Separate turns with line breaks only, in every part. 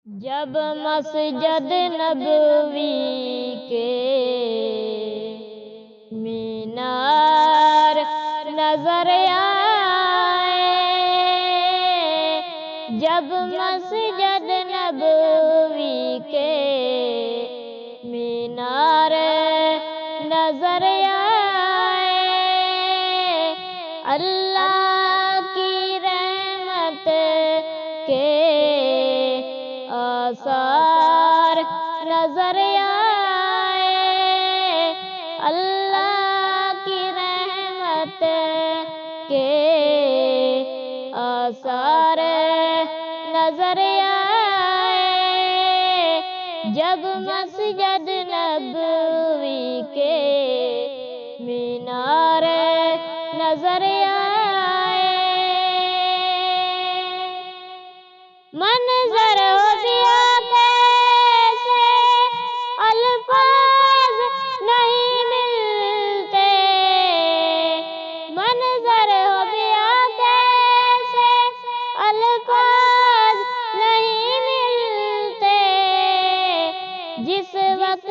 جب مسجد نبوی کے مینار نظر آئے، جب مسجد نبوی کے مینار نظر آئے، اللہ کی رحمت کے آثار نظر آئے، اللہ کی رحمت کے آثار نظر آئے، جب مسجد نبوی کے مینار نظر آئے، منظر ہو دیا کیسے الفاظ نہیں ملتے، منظر ہو دیا کیسے الفاظ نہیں ملتے، جس وقت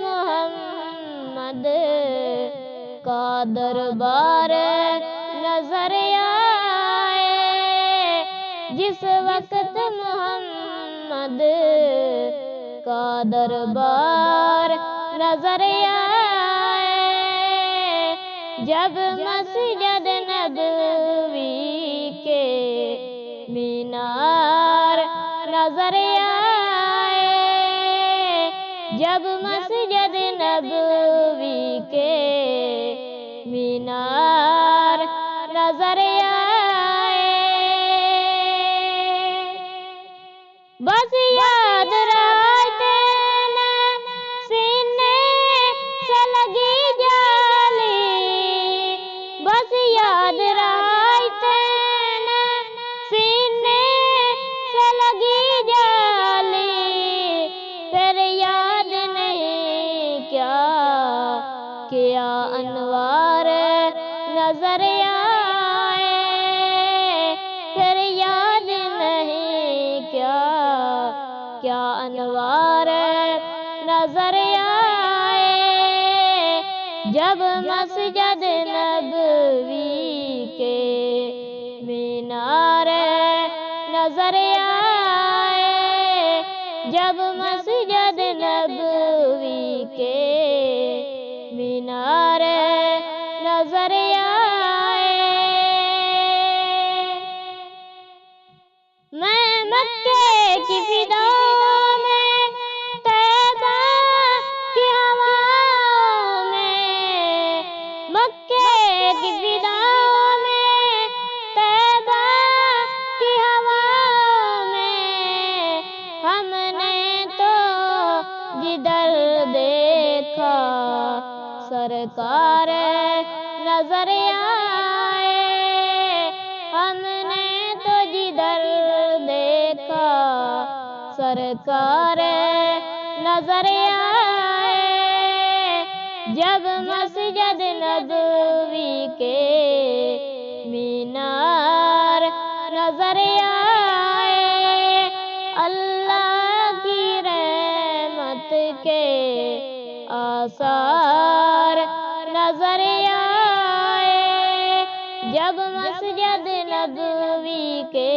محمد کا دربار نظر آئے، جس وقت محمد کا دربار نظر آئے، جب مسجد نبوی کے مینار نظر آئے، جب مسجد نبوی کے مینار نظر آئے، بس یاد رہتے نا سینے سے لگی جالی، بس یاد رہتے نا سینے سے لگی جالی، پھر یاد نہیں کیا انوار نظر آئے، پھر یاد نہیں کیا انوار نظر آئے، جب مسجد نبوی کے مینار نظر آئے، جب مسجد نبوی کے مینار نظر آئے، میں مکے کی فضاؤں میں، طیبہ کی ہواؤں میں، مکے کی فضاؤں میں، طیبہ کی ہواؤں میں، ہم نے تو جدھر دیکھا سرکار نظر آئے، ہم نے تو جدھر دیکھا سرکار نظر آئے، جب مسجد نبوی کے مینار نظر آئے، اللہ کی رحمت کے آثار نظر آئے، جب مسجد نبوی کے